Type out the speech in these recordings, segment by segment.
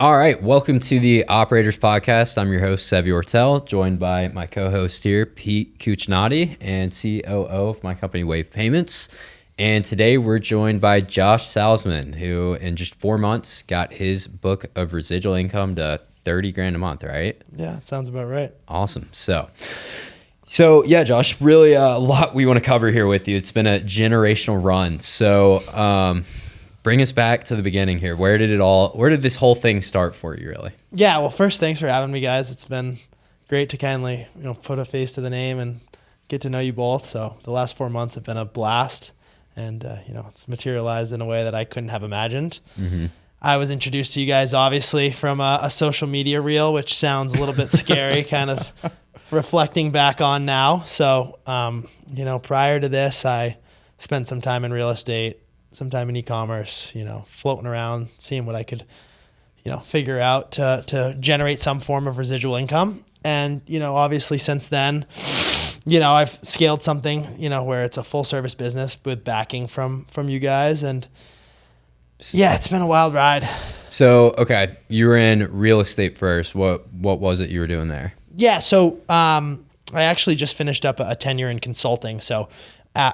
All right, welcome to the Operators Podcast. I'm your host, Sevi Ortel, joined by my co-host here, Pete Cuccinati, and COO of my company, Wave Payments. And today we're joined by Josh Salzman, who in just 4 months got his book of residual income to 30 grand a month, right? Yeah, it sounds about right. Awesome. So yeah, Josh, really a lot we want to cover here with you. It's been a generational run. So bring us back to the beginning here. Where did this whole thing start for you, really? Yeah, well, first, thanks for having me, guys. It's been great to kindly, put a face to the name and get to know you both. So the last 4 months have been a blast, and it's materialized in a way that I couldn't have imagined. Mm-hmm. I was introduced to you guys, obviously, from a social media reel, which sounds a little bit scary, kind of reflecting back on now. So, prior to this, I spent some time in real estate, some time in e-commerce, floating around, seeing what I could, figure out to generate some form of residual income. And, obviously since then, I've scaled something, where it's a full service business with backing from you guys. And yeah, it's been a wild ride. So, okay, you were in real estate first. What was it you were doing there? Yeah. So, I actually just finished up a tenure in consulting. So,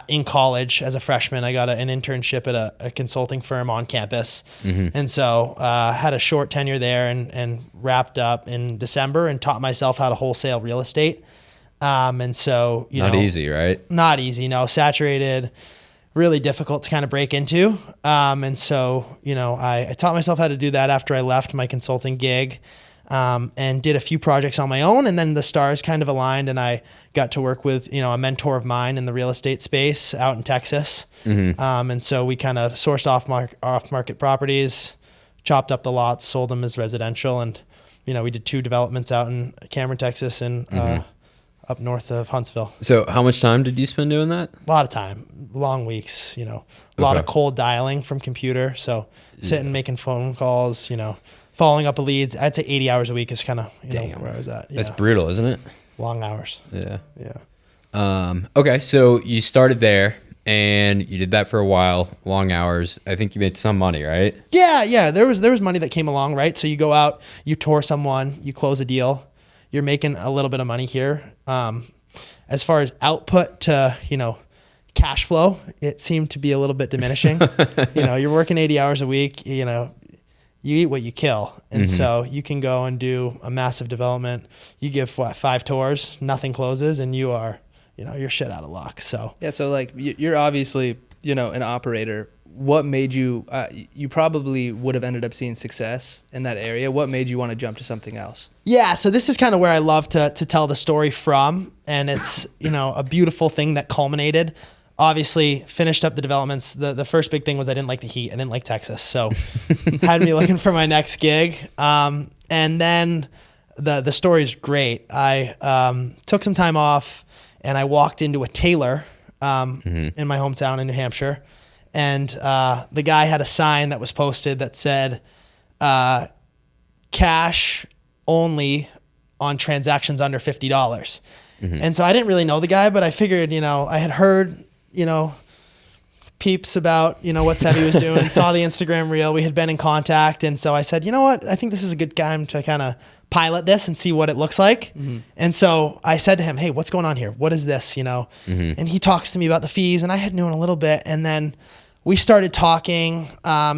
in college as a freshman, I got an internship at a consulting firm on campus. Mm-hmm. And so had a short tenure there and wrapped up in December and taught myself how to wholesale real estate. And so, Not easy, right? Not easy, saturated, really difficult to kind of break into. And so, I taught myself how to do that after I left my consulting gig. And did a few projects on my own, and then the stars kind of aligned, and I got to work with, a mentor of mine in the real estate space out in Texas. Mm-hmm. And so we kind of sourced off-market properties, chopped up the lots, sold them as residential, and, we did 2 developments out in Cameron, Texas, and up north of Huntsville. So how much time did you spend doing that? A lot of time, long weeks, a lot of cold dialing from computer. So sitting, making phone calls, following up leads. I'd say 80 hours a week is kind of where I was at. Yeah. That's brutal, isn't it? Long hours. Yeah. Yeah. Okay, so you started there and you did that for a while, long hours. I think you made some money, right? Yeah. There was money that came along, right? So you go out, you tour someone, you close a deal, you're making a little bit of money here. As far as output to, cash flow, it seemed to be a little bit diminishing. You're working 80 hours a week, you eat what you kill. And so you can go and do a massive development. You give 5 tours, nothing closes, and you are, you're shit out of luck. So yeah. So like you're obviously, an operator. What made you, you probably would have ended up seeing success in that area. What made you want to jump to something else? Yeah. So this is kind of where I love to tell the story from. And it's, a beautiful thing that culminated. Obviously finished up the developments. The first big thing was I didn't like the heat. I didn't like Texas. So had me looking for my next gig. And then the story's great. I took some time off and I walked into a tailor in my hometown in New Hampshire. And the guy had a sign that was posted that said, cash only on transactions under $50. Mm-hmm. And so I didn't really know the guy, but I figured, I had heard, peeps about, what Sevi was doing, saw the Instagram reel. We had been in contact. And so I said, you know what? I think this is a good time to kind of pilot this and see what it looks like. Mm-hmm. And so I said to him, hey, what's going on here? What is this? Mm-hmm. And he talks to me about the fees, and I had known a little bit. And then we started talking.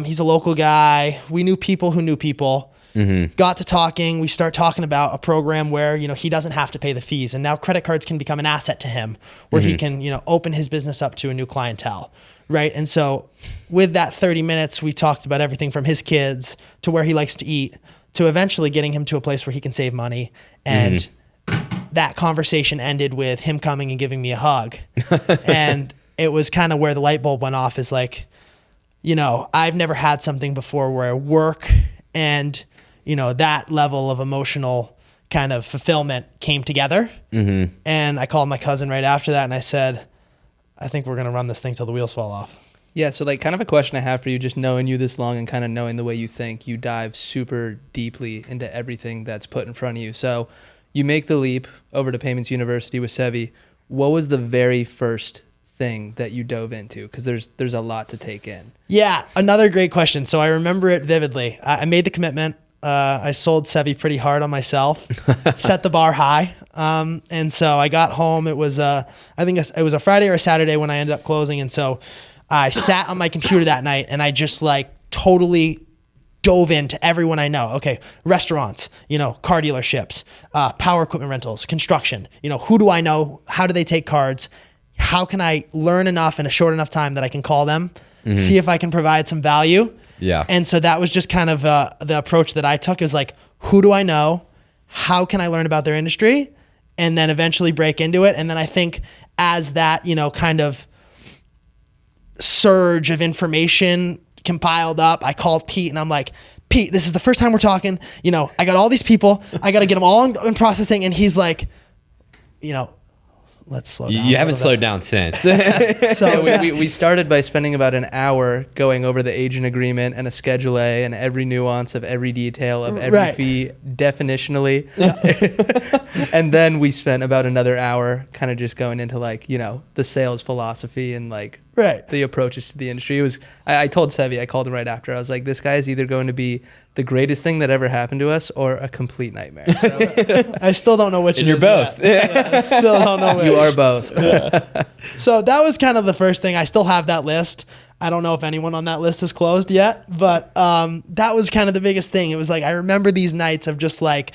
He's a local guy. We knew people who knew people. Mm-hmm. Got to talking. We start talking about a program where, he doesn't have to pay the fees. And now credit cards can become an asset to him where he can, open his business up to a new clientele. Right. And so with that 30 minutes, we talked about everything from his kids to where he likes to eat to eventually getting him to a place where he can save money. And that conversation ended with him coming and giving me a hug. And it was kind of where the light bulb went off, is like, I've never had something before where work and, that level of emotional kind of fulfillment came together. Mm-hmm. And I called my cousin right after that and I said, I think we're going to run this thing till the wheels fall off. Yeah. So like kind of a question I have for you, just knowing you this long and kind of knowing the way you think, you dive super deeply into everything that's put in front of you. So you make the leap over to Payments University with Sevi. What was the very first thing that you dove into? Because there's a lot to take in. Yeah, another great question. So I remember it vividly. I made the commitment. I sold Sevi pretty hard on myself, set the bar high. And so I got home. It was, I think it was a Friday or a Saturday when I ended up closing. And so I sat on my computer that night and I just like totally dove into everyone I know. Okay, restaurants, car dealerships, power equipment rentals, construction. Who do I know? How do they take cards? How can I learn enough in a short enough time that I can call them, see if I can provide some value? Yeah. And so that was just kind of the approach that I took, is like, who do I know? How can I learn about their industry? And then eventually break into it. And then I think as that, kind of surge of information compiled up, I called Pete and I'm like, Pete, this is the first time we're talking. I got all these people. I got to get them all in processing. And he's like, let's slow down. You haven't slowed down since. So we started by spending about an hour going over the agent agreement and a Schedule A and every nuance of every detail of every fee definitionally. Yeah. And then we spent about another hour kind of just going into like, the sales philosophy and like the approaches to the industry. It was, I told Sevi, I called him right after. I was like, this guy is either going to be the greatest thing that ever happened to us or a complete nightmare. So, I still don't know which. And you're both. I still don't know which. You are both. Yeah. So that was kind of the first thing. I still have that list. I don't know if anyone on that list is closed yet, but that was kind of the biggest thing. It was like, I remember these nights of just like,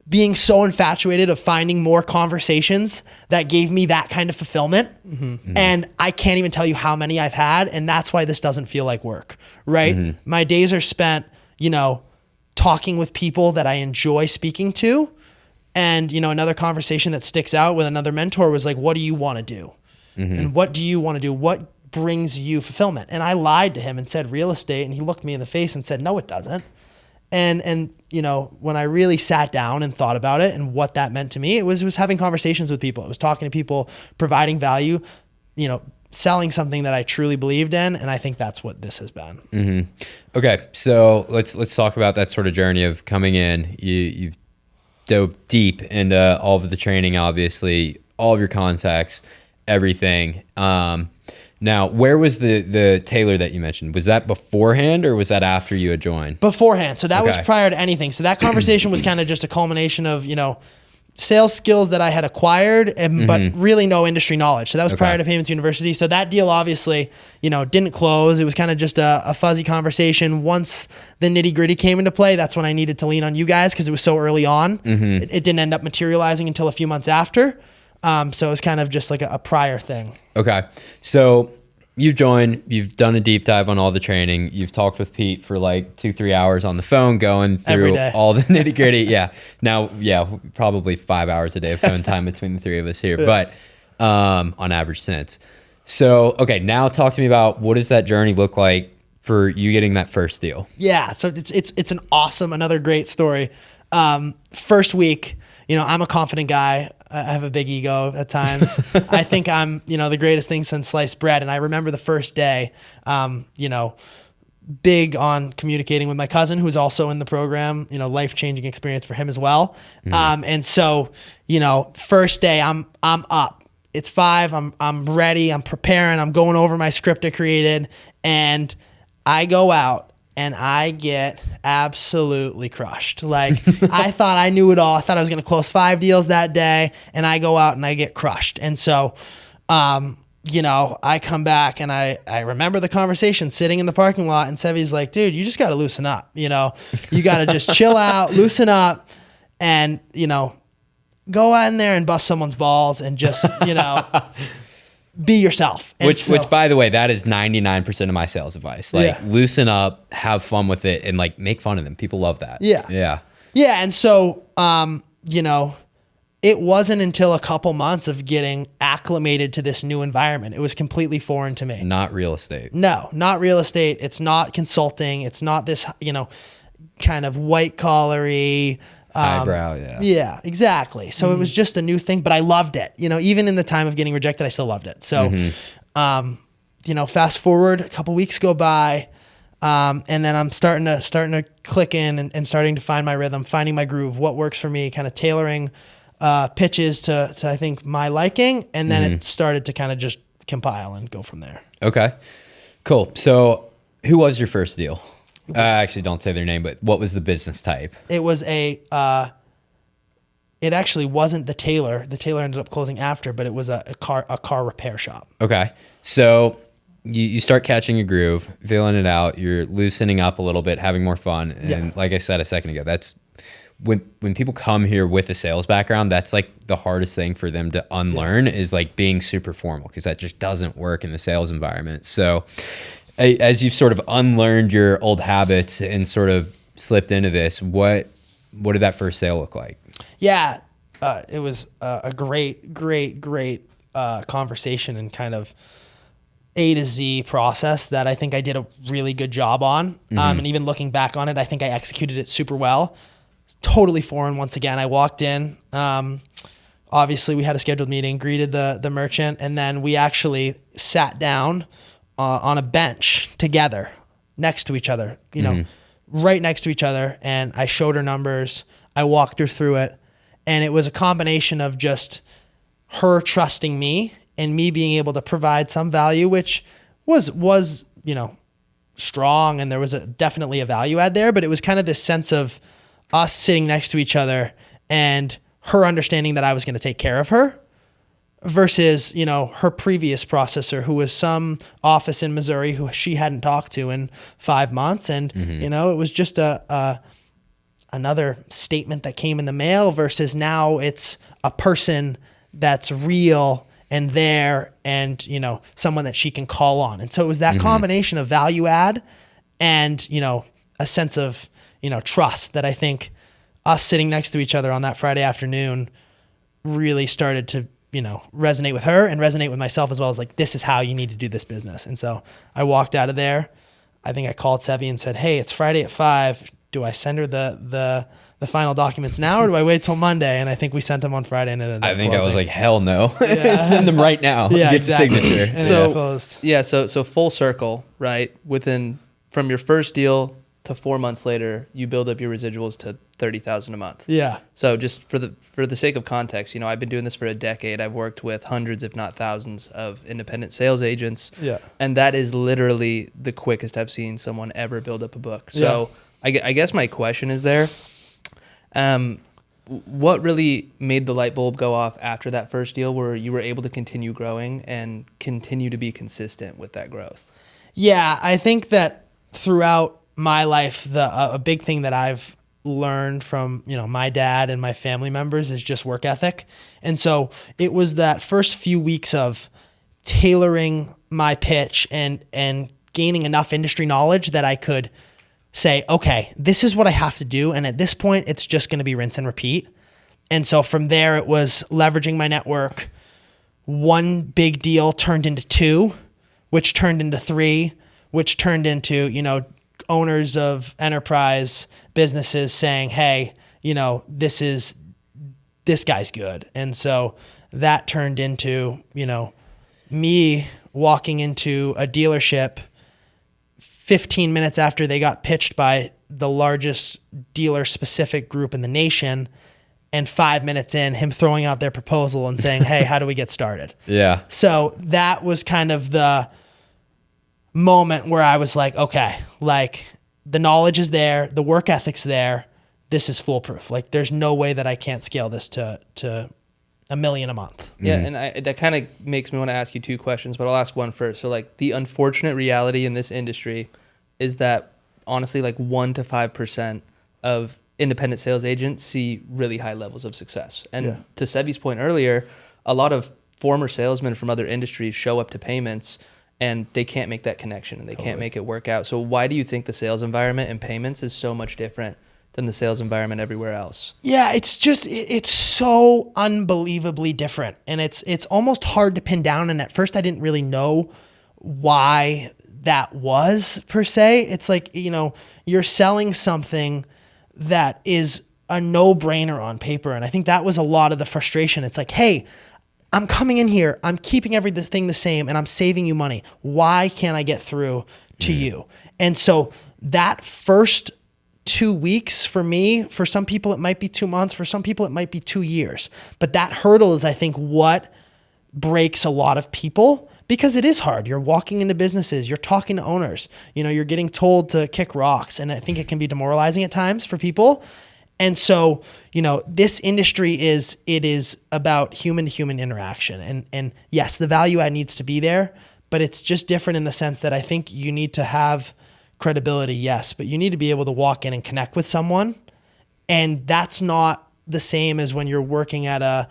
being so infatuated of finding more conversations that gave me that kind of fulfillment. Mm-hmm. And I can't even tell you how many I've had. And that's why this doesn't feel like work, right? Mm-hmm. My days are spent, talking with people that I enjoy speaking to. And, another conversation that sticks out with another mentor was like, what do you want to do? Mm-hmm. And what do you want to do? What brings you fulfillment? And I lied to him and said real estate. And he looked me in the face and said, no, it doesn't. And when I really sat down and thought about it and what that meant to me, it was having conversations with people. It was talking to people, providing value, selling something that I truly believed in. And I think that's what this has been. Mm-hmm. Okay. So let's talk about that sort of journey of coming in. You've dove deep into all of the training, obviously, all of your contacts, everything. Now, where was the tailor that you mentioned? Was that beforehand or was that after you had joined? Beforehand. So that was prior to anything. So that conversation was kind of just a culmination of, sales skills that I had acquired, but really no industry knowledge. So that was prior to Payments University. So that deal obviously, didn't close. It was kind of just a fuzzy conversation. Once the nitty gritty came into play, that's when I needed to lean on you guys because it was so early on. Mm-hmm. It didn't end up materializing until a few months after. So it was kind of just like a prior thing. Okay. So you've joined, you've done a deep dive on all the training. You've talked with Pete for like 2-3 hours on the phone, going through all the nitty gritty. Yeah. Now, probably 5 hours a day of phone time between the three of us here, but on average since. So, okay. Now talk to me about what does that journey look like for you getting that first deal? Yeah. So it's another great story. First week, I'm a confident guy. I have a big ego at times. I think I'm, the greatest thing since sliced bread. And I remember the first day, big on communicating with my cousin who's also in the program, life-changing experience for him as well. Mm-hmm. And so, first day I'm up. It's 5. I'm ready. I'm preparing. I'm going over my script I created, and I go out. And I get absolutely crushed. Like, I thought I knew it all. I thought I was going to close 5 deals that day, and I go out and I get crushed. And so, I come back and I remember the conversation sitting in the parking lot, and Sevi's like, dude, you just got to loosen up. You got to just chill out, loosen up, and, go out in there and bust someone's balls and just, be yourself. And which by the way, that is 99% of my sales advice. Like, loosen up, have fun with it, and like make fun of them. People love that. Yeah. And so, it wasn't until a couple months of getting acclimated to this new environment. It was completely foreign to me. Not real estate. No, not real estate. It's not consulting. It's not this, kind of white collary, highbrow, yeah, exactly. So it was just a new thing, but I loved it. Even in the time of getting rejected, I still loved it. So, fast forward, a couple weeks go by, and then I'm starting to click in and starting to find my rhythm, finding my groove, what works for me, kind of tailoring pitches to I think my liking, and then it started to kind of just compile and go from there. Okay, cool. So, who was your first deal? Actually, don't say their name, but what was the business type? It was it actually wasn't the tailor. The tailor ended up closing after, but it was a car repair shop. Okay. So you start catching a groove, feeling it out. You're loosening up a little bit, having more fun. And like I said a second ago, that's when people come here with a sales background, that's like the hardest thing for them to unlearn is like being super formal, because that just doesn't work in the sales environment. So as you've sort of unlearned your old habits and sort of slipped into this, what did that first sale look like? Yeah, it was a great conversation and kind of A to Z process that I think I did a really good job on. And even looking back on it, I think I executed it super well. Totally foreign once again. I walked in. Obviously, we had a scheduled meeting, greeted the merchant, and then we actually sat down on a bench together next to each other, right next to each other. And I showed her numbers. I walked her through it. And it was a combination of just her trusting me and me being able to provide some value, which was strong. And there was definitely a value add there, but it was kind of this sense of us sitting next to each other and her understanding that I was going to take care of her versus, her previous processor who was some office in Missouri who she hadn't talked to in 5 months. And, it was just another statement that came in the mail versus now it's a person that's real and there and, someone that she can call on. And so it was that combination of value add and, a sense of, trust that I think us sitting next to each other on that Friday afternoon really started to, resonate with her and resonate with myself as well as like, this is how you need to do this business. And so I walked out of there. I think I called Sevy and said, hey, it's Friday at 5. Do I send her the final documents now or do I wait till Monday? And I think we sent them on Friday and it ended up I closing. was like, hell no. Send them right now. Yeah, Get exactly. the signature. And So- it closed. Yeah, so full circle, right? From your first deal to 4 months later, you build up your residuals to $30,000 a month. Yeah. So just for the sake of context, I've been doing this for a decade. I've worked with hundreds, if not thousands, of independent sales agents. Yeah. And that is literally the quickest I've seen someone ever build up a book. So I guess my question is there, what really made the light bulb go off after that first deal where you were able to continue growing and continue to be consistent with that growth? Yeah, I think that throughout my life, a big thing that I've learned from, my dad and my family members is just work ethic. And so it was that first few weeks of tailoring my pitch and gaining enough industry knowledge that I could say, okay, this is what I have to do. And at this point, it's just going to be rinse and repeat. And so from there, it was leveraging my network. One big deal turned into 2, which turned into 3, which turned into, owners of enterprise businesses saying, hey, this guy's good. And so that turned into, me walking into a dealership 15 minutes after they got pitched by the largest dealer specific group in the nation. And 5 minutes in, him throwing out their proposal and saying, hey, how do we get started? Yeah. So that was kind of the moment where I was like, okay, like the knowledge is there, the work ethic's there. This is foolproof. Like there's no way that I can't scale this to $1 million a month. Yeah, and that kind of makes me want to ask you 2 questions, but I'll ask one first. So like the unfortunate reality in this industry is that honestly like 1 to 5% of independent sales agents see really high levels of success. And to Sevy's point earlier, a lot of former salesmen from other industries show up to payments and they can't make that connection and they can't make it work out. So why do you think the sales environment in payments is so much different than the sales environment everywhere else? Yeah, it's just, it's so unbelievably different. And it's almost hard to pin down. And at first I didn't really know why that was per se. It's like, you're selling something that is a no-brainer on paper. And I think that was a lot of the frustration. It's like, hey, I'm coming in here, I'm keeping everything the same and I'm saving you money. Why can't I get through to you? And so that first 2 weeks for me, for some people it might be 2 months, for some people it might be 2 years. But that hurdle is, I think, what breaks a lot of people because it is hard. You're walking into businesses, you're talking to owners, you're getting told to kick rocks. And I think it can be demoralizing at times for people. And so, this industry is about human to human interaction. And yes, the value add needs to be there, but it's just different in the sense that I think you need to have credibility, yes, but you need to be able to walk in and connect with someone. And that's not the same as when you're working at a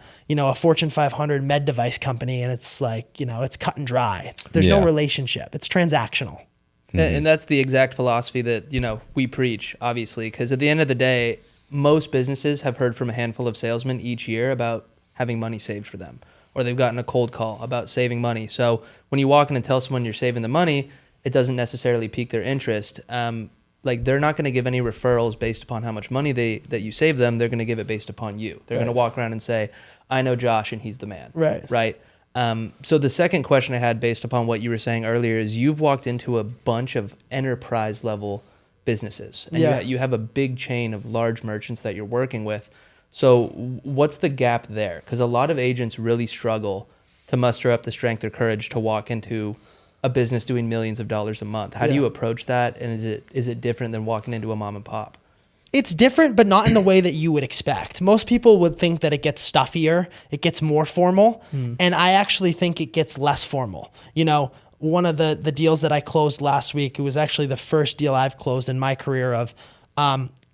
Fortune 500 med device company and it's like, it's cut and dry. There's no relationship. It's transactional. And that's the exact philosophy that, we preach, obviously, because at the end of the day, most businesses have heard from a handful of salesmen each year about having money saved for them, or they've gotten a cold call about saving money. So when you walk in and tell someone you're saving the money, it doesn't necessarily pique their interest. They're not going to give any referrals based upon how much money that you save them. They're going to give it based upon you. They're going to walk around and say, I know Josh and he's the man. Right. So the second question I had based upon what you were saying earlier is you've walked into a bunch of enterprise level businesses and you have a big chain of large merchants that you're working with. So what's the gap there? Because a lot of agents really struggle to muster up the strength or courage to walk into a business doing millions of dollars a month. How do you approach that? And is it different than walking into a mom and pop? It's different, but not in the way that you would expect. Most people would think that it gets stuffier, it gets more formal, and I actually think it gets less formal. One of the deals that I closed last week, it was actually the first deal I've closed in my career of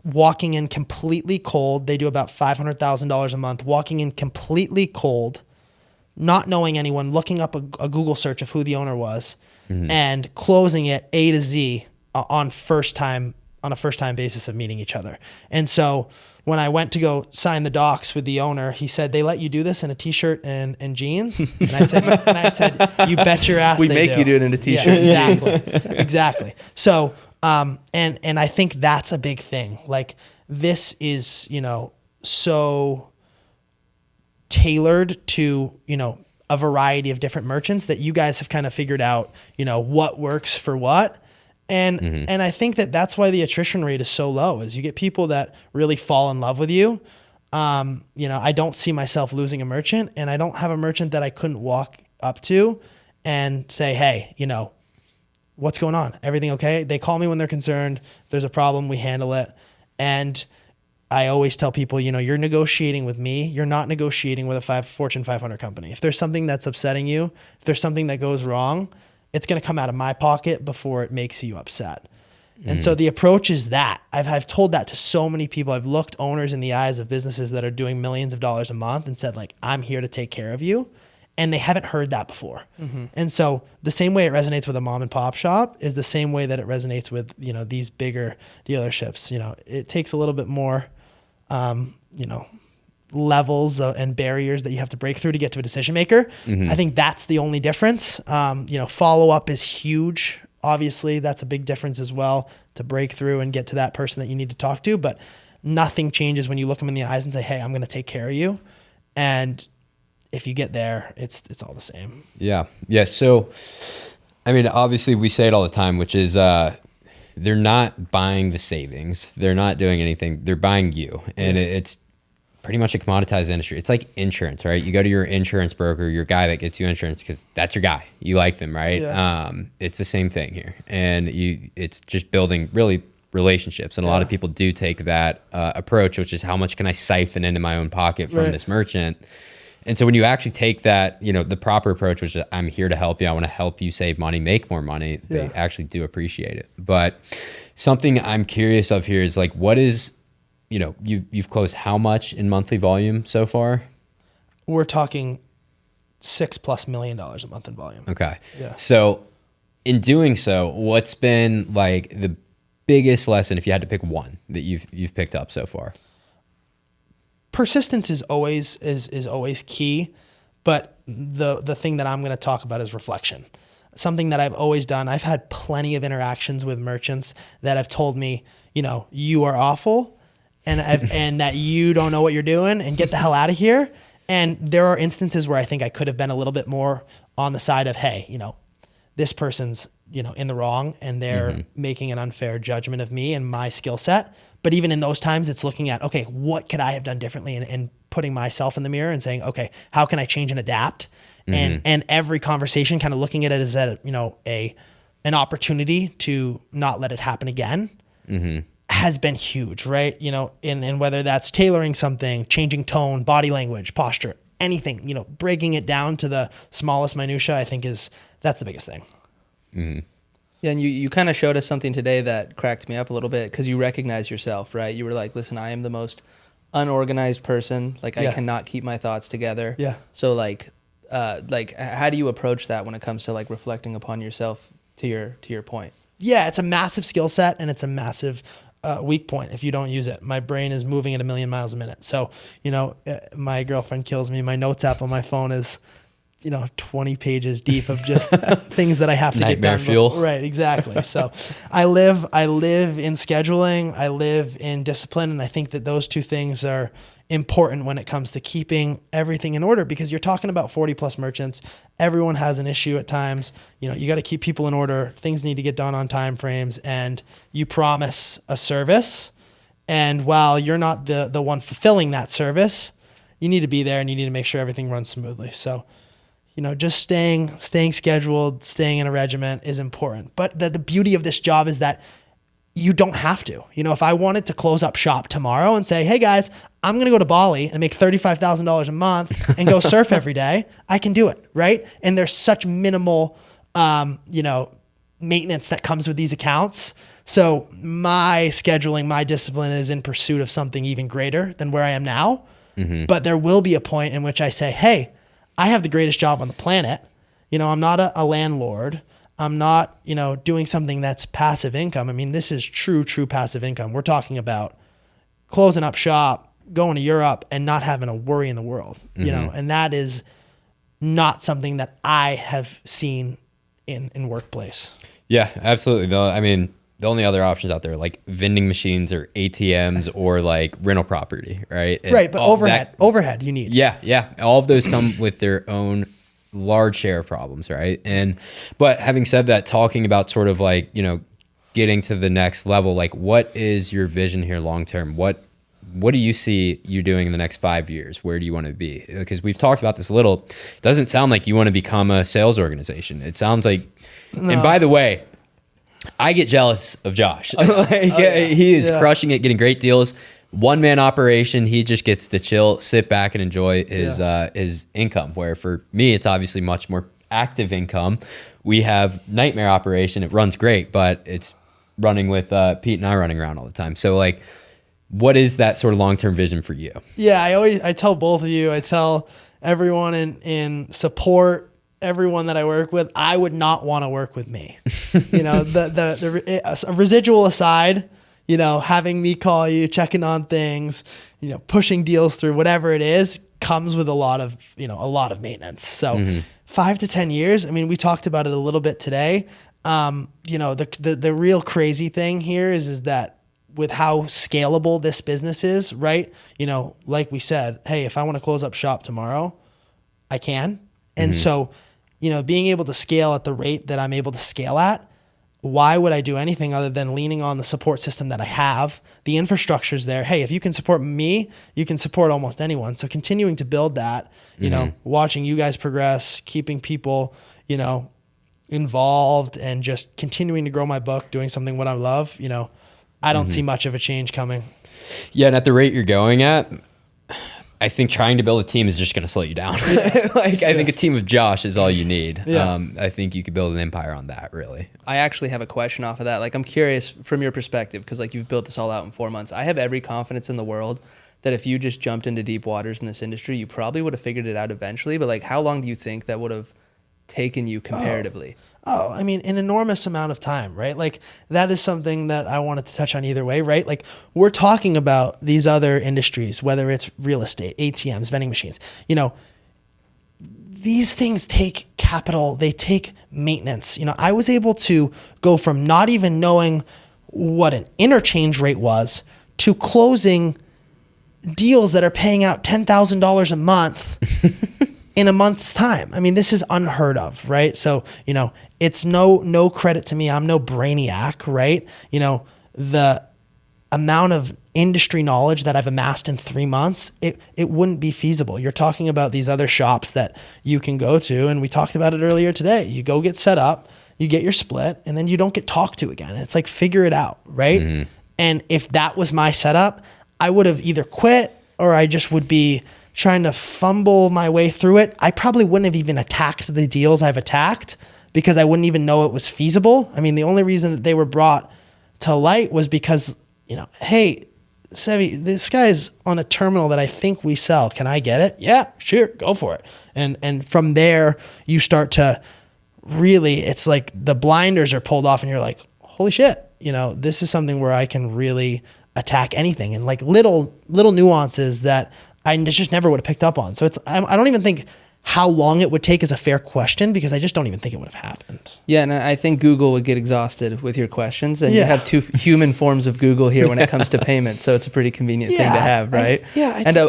walking in completely cold. They do about $500,000 a month, walking in completely cold, not knowing anyone, looking up a Google search of who the owner was, and closing it A to Z on a first time basis of meeting each other. And so when I went to go sign the docs with the owner, he said, "They let you do this in a t-shirt and jeans?" And I said, "You bet your ass we they make do." You do it in a t-shirt. Yeah, exactly. So, and I think that's a big thing. Like this is, so tailored to, a variety of different merchants that you guys have kind of figured out, what works for what. And I think that's why the attrition rate is so low is you get people that really fall in love with you. I don't see myself losing a merchant, and I don't have a merchant that I couldn't walk up to and say, "Hey, what's going on? Everything okay?" They call me when they're concerned. If there's a problem, we handle it. And I always tell people, you're negotiating with me. You're not negotiating with a Fortune 500 company. If there's something that's upsetting you, if there's something that goes wrong, it's going to come out of my pocket before it makes you upset. And so the approach is that. I've told that to so many people. I've looked owners in the eyes of businesses that are doing millions of dollars a month and said, I'm here to take care of you. And they haven't heard that before. And so the same way it resonates with a mom and pop shop is the same way that it resonates with, these bigger dealerships. It takes a little bit more, levels and barriers that you have to break through to get to a decision maker. I think that's the only difference. Follow-up is huge. Obviously, that's a big difference as well to break through and get to that person that you need to talk to. But nothing changes when you look them in the eyes and say, "Hey, I'm going to take care of you." And if you get there, it's all the same. Yeah. So, obviously we say it all the time, which is they're not buying the savings. They're not doing anything. They're buying you. And it's pretty much a commoditized industry. It's like insurance, right? You go to your insurance broker, your guy that gets you insurance because that's your guy. You like them, right? Yeah. It's the same thing here. And it's just building really relationships. And a lot of people do take that approach, which is how much can I siphon into my own pocket from this merchant? And so when you actually take that, the proper approach, which is I'm here to help you, I want to help you save money, make more money, they actually do appreciate it. But something I'm curious of here is what is, you've closed how much in monthly volume so far? We're talking $6+ million a month in volume. Okay. Yeah. So in doing so, what's been the biggest lesson, if you had to pick one, that you've picked up so far? Persistence is always key, but the thing that I'm going to talk about is reflection. Something that I've always done. I've had plenty of interactions with merchants that have told me, you are awful, and that you don't know what you're doing, and get the hell out of here. And there are instances where I think I could have been a little bit more on the side of, hey, this person's in the wrong, and they're making an unfair judgment of me and my skill set. But even in those times, it's looking at, okay, what could I have done differently, and putting myself in the mirror and saying, okay, how can I change and adapt? and every conversation kind of looking at it as a, an opportunity to not let it happen again has been huge, right? And whether that's tailoring something, changing tone, body language, posture, anything, breaking it down to the smallest minutia, I think that's the biggest thing. Yeah, and you kind of showed us something today that cracked me up a little bit because you recognize yourself, right? You were like, listen, I am the most unorganized person. Like, I cannot keep my thoughts together. Yeah. So, like, how do you approach that when it comes to, like, reflecting upon yourself to your point? Yeah, it's a massive skill set, and it's a massive weak point if you don't use it. My brain is moving at 1,000,000 miles a minute. So, my girlfriend kills me. My notes app on my phone is 20 pages deep of just things that I have to get done. Nightmare fuel. Right, exactly. So I live in scheduling, I live in discipline, and I think that those two things are important when it comes to keeping everything in order, because you're talking about 40 plus merchants. Everyone has an issue at times. You got to keep people in order. Things need to get done on time frames, and you promise a service. And while you're not the one fulfilling that service, you need to be there and you need to make sure everything runs smoothly. So, just staying scheduled, staying in a regiment is important. But the beauty of this job is that you don't have to. If I wanted to close up shop tomorrow and say, hey guys, I'm going to go to Bali and make $35,000 a month and go surf every day, I can do it, right? And there's such minimal, maintenance that comes with these accounts. So my scheduling, my discipline is in pursuit of something even greater than where I am now. But there will be a point in which I say, hey, I have the greatest job on the planet. I'm not a landlord. I'm not, doing something that's passive income. I mean, this is true passive income. We're talking about closing up shop, going to Europe, and not having a worry in the world, and that is not something that I have seen in workplace. Yeah, absolutely. Though, I mean, the only other options out there are like vending machines or ATMs or like rental property, right? Right, but overhead you need. Yeah. All of those come with their own large share of problems, right? But having said that, talking about sort of like, getting to the next level, like what is your vision here long term? What do you see you doing in the next 5 years? Where do you want to be? Because we've talked about this a little. It doesn't sound like you want to become a sales organization. It sounds like, no. And by the way, I get jealous of Josh. He is crushing it, getting great deals. One-man operation. He just gets to chill, sit back, and enjoy his income. Where for me, it's obviously much more active income. We have nightmare operation. It runs great, but it's running with Pete and I running around all the time. So like, what is that sort of long-term vision for you? Yeah, I tell both of you. I tell everyone in support, everyone that I work with, I would not want to work with me. The residual aside, having me call you, checking on things, pushing deals through, whatever it is, comes with a lot of maintenance. So 5 to 10 years, I mean, we talked about it a little bit today. The real crazy thing here is that with how scalable this business is, right? Like we said, hey, if I want to close up shop tomorrow, I can. And so, being able to scale at the rate that I'm able to scale at, why would I do anything other than leaning on the support system that I have? The infrastructure's there. Hey, if you can support me, you can support almost anyone. So continuing to build that, watching you guys progress, keeping people, involved, and just continuing to grow my book, doing something what I love, I don't see much of a change coming. Yeah, and at the rate you're going at, I think trying to build a team is just going to slow you down. I think a team of Josh is all you need. Yeah. I think you could build an empire on that, really. I actually have a question off of that. Like, I'm curious from your perspective, because like you've built this all out in 4 months. I have every confidence in the world that if you just jumped into deep waters in this industry, you probably would have figured it out eventually. But like, how long do you think that would have taken you comparatively? I mean, an enormous amount of time, right? Like, that is something that I wanted to touch on either way, right? Like, we're talking about these other industries, whether it's real estate, ATMs, vending machines, these things take capital, they take maintenance. I was able to go from not even knowing what an interchange rate was to closing deals that are paying out $10,000 a month in a month's time. I mean, this is unheard of, right? So, it's no credit to me. I'm no brainiac, right? The amount of industry knowledge that I've amassed in 3 months, it wouldn't be feasible. You're talking about these other shops that you can go to, and we talked about it earlier today. You go get set up, you get your split, and then you don't get talked to again. It's like, figure it out, right? Mm-hmm. And if that was my setup, I would have either quit or I just would be trying to fumble my way through it. I probably wouldn't have even attacked the deals I've attacked because I wouldn't even know it was feasible. I mean, the only reason that they were brought to light was because, hey, Sevi, this guy's on a terminal that I think we sell. Can I get it? Yeah, sure, go for it. And from there, you start to really, it's like the blinders are pulled off and you're like, holy shit, this is something where I can really attack anything, and like little nuances that I just never would have picked up on. So I don't even think how long it would take is a fair question, because I just don't even think it would have happened. Yeah, and I think Google would get exhausted with your questions, and you have two human forms of Google here when it comes to payments, so it's a pretty convenient thing to have, right?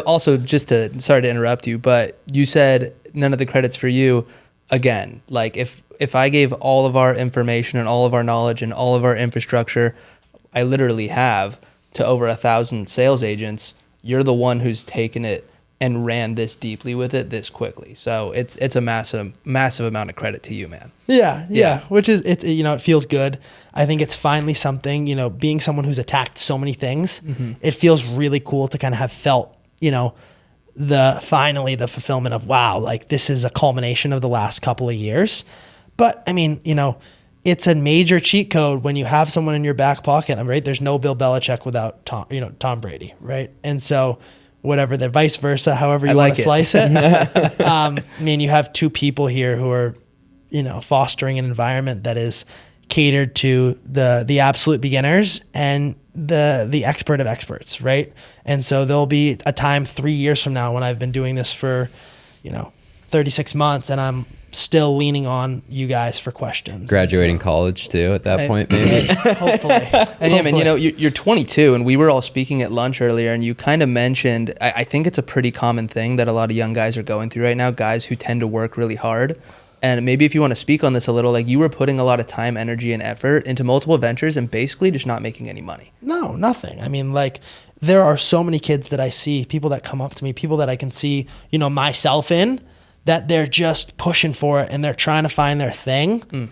Also, sorry to interrupt you, but you said none of the credit's for you. Again, like if I gave all of our information and all of our knowledge and all of our infrastructure, I literally have, to over 1,000 sales agents, you're the one who's taken it and ran this deeply with it this quickly. So it's a massive amount of credit to you, man. Yeah. Which is, it feels good. I think it's finally something, being someone who's attacked so many things, it feels really cool to kind of have felt, finally the fulfillment of, wow, like this is a culmination of the last couple of years. But I mean, it's a major cheat code when you have someone in your back pocket, right? There's no Bill Belichick without Tom Brady, right? And so whatever, the vice versa, however you want to slice it. You have two people here who are, fostering an environment that is catered to the absolute beginners and the expert of experts, right? And so there'll be a time 3 years from now when I've been doing this for, 36 months and I'm still leaning on you guys for questions. Graduating college too at that point, maybe. Hopefully. And yeah, man, you're 22, and we were all speaking at lunch earlier, and you kind of mentioned, I think it's a pretty common thing that a lot of young guys are going through right now, guys who tend to work really hard. And maybe if you want to speak on this a little, like you were putting a lot of time, energy, and effort into multiple ventures and basically just not making any money. No, nothing. I mean, like, there are so many kids that I see, people that come up to me, people that I can see, myself in, that they're just pushing for it and they're trying to find their thing.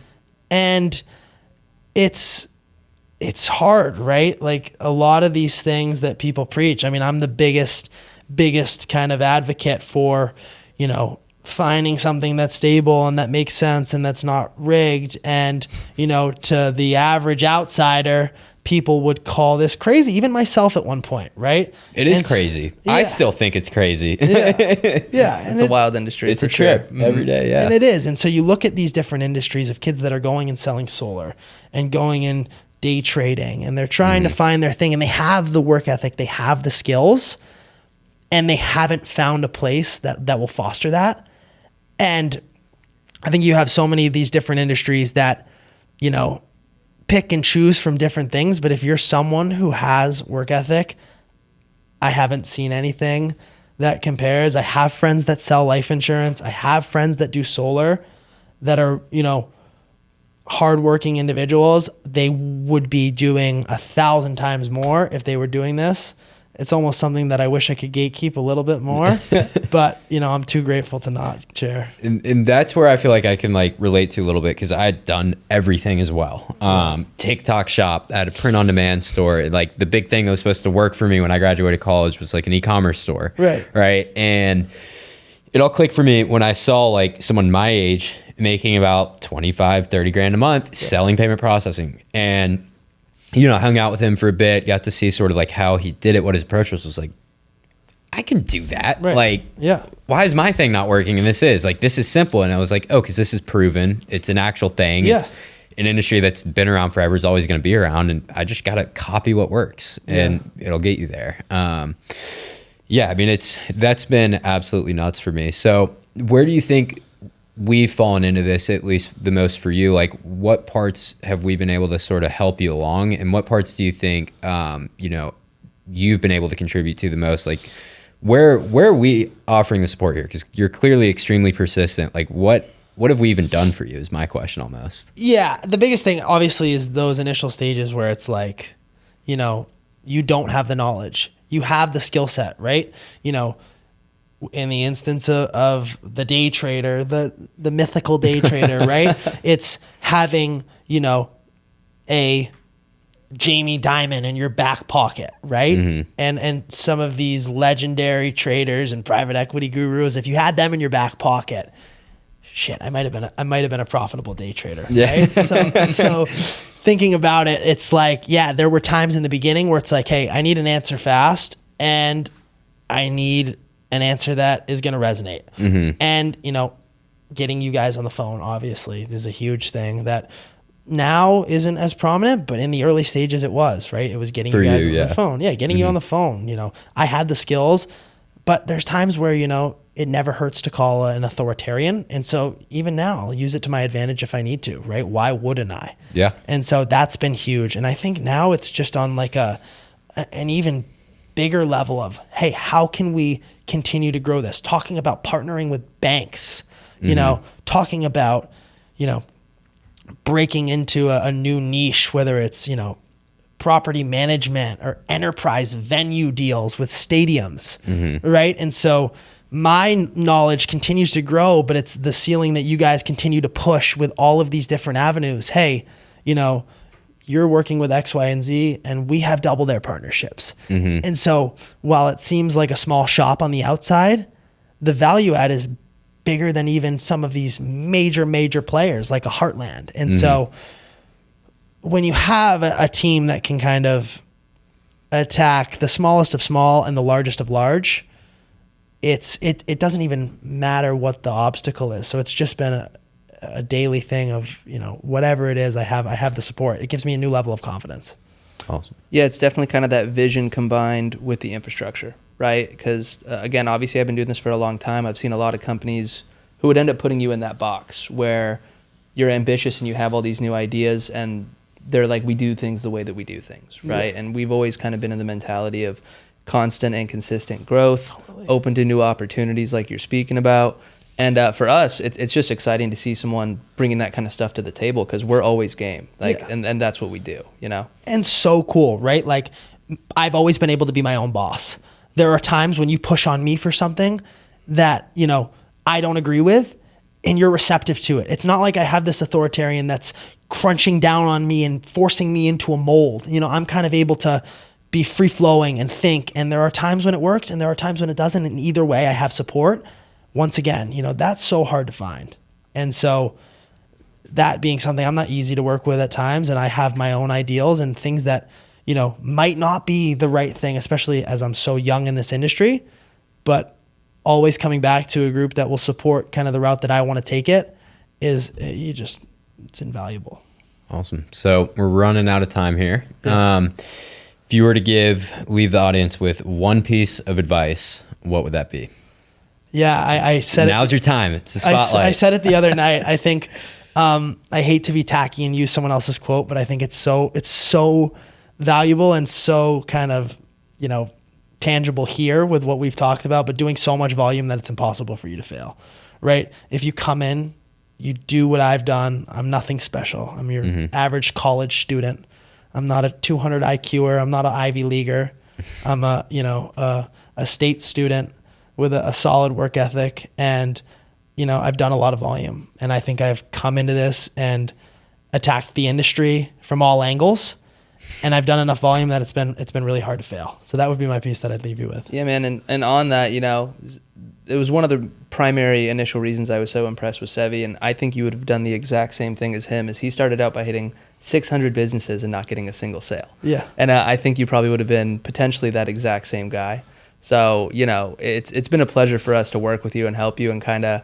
And it's hard, right? Like a lot of these things that people preach. I mean, I'm the biggest kind of advocate for, finding something that's stable and that makes sense and that's not rigged. And, to the average outsider, people would call this crazy, even myself at one point, right? It is crazy. Yeah. I still think it's crazy. Yeah. It's a wild industry. It's a trip every day, yeah. And it is. And so you look at these different industries of kids that are going and selling solar and going in day trading, and they're trying to find their thing, and they have the work ethic, they have the skills, and they haven't found a place that will foster that. And I think you have so many of these different industries that, pick and choose from different things. But if you're someone who has work ethic, I haven't seen anything that compares. I have friends that sell life insurance. I have friends that do solar that are, hardworking individuals. They would be doing 1,000 times more if they were doing this. It's almost something that I wish I could gatekeep a little bit more, but I'm too grateful to not share. And that's where I feel like I can relate to a little bit, because I had done everything as well. TikTok shop, I had a print on demand store. Like the big thing that was supposed to work for me when I graduated college was like an e-commerce store. Right. And it all clicked for me when I saw someone my age making about 25, 30 grand a month selling payment processing. And hung out with him for a bit, got to see sort of how he did it, what his approach was like, I can do that. Right. Why is my thing not working? And this is simple. And I was like, because this is proven. It's an actual thing. Yeah. It's an industry that's been around forever. It's always going to be around. And I just got to copy what works and it'll get you there. That's been absolutely nuts for me. So where do you think we've fallen into this, at least the most for you? What parts have we been able to sort of help you along, and what parts do you think you've been able to contribute to the most? Where are we offering the support here? Because you're clearly extremely persistent. What have we even done for you is my question almost. Yeah, the biggest thing obviously is those initial stages where it's you don't have the knowledge. You have the skill set, right? You know, in the instance of the day trader, the mythical day trader, right? It's having, you know, a Jamie Dimon in your back pocket, right? Mm-hmm. And some of these legendary traders and private equity gurus, if you had them in your back pocket, shit, I might have been a profitable day trader, right? So thinking about it, it's like, yeah, there were times in the beginning where it's like, hey, I need an answer fast, and I need an answer that is going to resonate. Mm-hmm. And, you know, getting you guys on the phone, obviously, is a huge thing that now isn't as prominent, but in the early stages it was, right? It was getting For you guys you, on the phone. Yeah, getting Mm-hmm. you on the phone. You know, I had the skills, but there's times where, you know, it never hurts to call an authoritarian. And so even now, I'll use it to my advantage if I need to, right? Why wouldn't I? Yeah. And so that's been huge. And I think now it's just on like an even bigger level of, hey, how can we continue to grow this? Talking about partnering with banks, you know, talking about, you know, breaking into a new niche, whether it's, you know, property management or enterprise venue deals with stadiums, right? And so my knowledge continues to grow, but it's the ceiling that you guys continue to push with all of these different avenues. Hey, you know, you're working with X, Y, and Z, and we have double their partnerships. And so while it seems like a small shop on the outside, the value add is bigger than even some of these major players like a Heartland. And so when you have a team that can kind of attack the smallest of small and the largest of large, it doesn't even matter what the obstacle is. So it's just been a daily thing of, you know, whatever it is, I have the support. It gives me a new level of confidence. Awesome. Yeah, it's definitely kind of that vision combined with the infrastructure, right? Because again, obviously I've been doing this for a long time. I've seen a lot of companies who would end up putting you in that box where you're ambitious and you have all these new ideas, and they're like, we do things the way that we do things, right? Yeah. And we've always kind of been in the mentality of constant and consistent growth, open to new opportunities like you're speaking about. And for us, it's just exciting to see someone bringing that kind of stuff to the table, because we're always game, like, Yeah. and that's what we do, you know? And so cool, right? Like, I've always been able to be my own boss. There are times when you push on me for something that, you know, I don't agree with, and you're receptive to it. It's not like I have this authoritarian that's crunching down on me and forcing me into a mold. You know, I'm kind of able to be free flowing and think. And there are times when it works and there are times when it doesn't. And either way, I have support. Once again, you know, that's so hard to find. And so that being something I'm not easy to work with at times, and I have my own ideals and things that, you know, might not be the right thing, especially as I'm so young in this industry, but always coming back to a group that will support kind of the route that I want to take it it's invaluable. Awesome. So we're running out of time here. Yeah. If you were to leave the audience with one piece of advice, what would that be? Yeah, I said Now's your time. It's a spotlight. I said it the other night. I think I hate to be tacky and use someone else's quote, but I think it's so valuable and so kind of, you know, tangible here with what we've talked about, but doing so much volume that it's impossible for you to fail, right? If you come in, you do what I've done. I'm nothing special. I'm your average college student. I'm not a 200 IQer. I'm not an Ivy Leaguer. I'm a state student with a solid work ethic. And, you know, I've done a lot of volume, and I think I've come into this and attacked the industry from all angles. And I've done enough volume that it's been really hard to fail. So that would be my piece that I'd leave you with. Yeah, man. And on that, you know, it was one of the primary initial reasons I was so impressed with Sevi. And I think you would have done the exact same thing as him, as he started out by hitting 600 businesses and not getting a single sale. Yeah. And I think you probably would have been potentially that exact same guy. So, you know, it's been a pleasure for us to work with you and help you, and kind of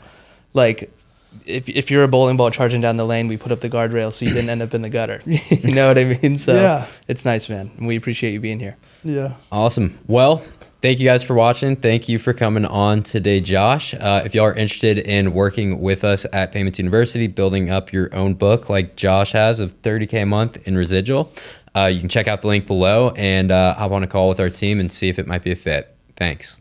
like, if you're a bowling ball charging down the lane, we put up the guardrail so you didn't end up in the gutter. You know what I mean? So yeah. It's nice, man. And we appreciate you being here. Yeah. Awesome. Well, thank you guys for watching. Thank you for coming on today, Josh. If y'all are interested in working with us at Payments University, building up your own book like Josh has of $30K a month in residual, you can check out the link below and hop on a call with our team and see if it might be a fit. Thanks.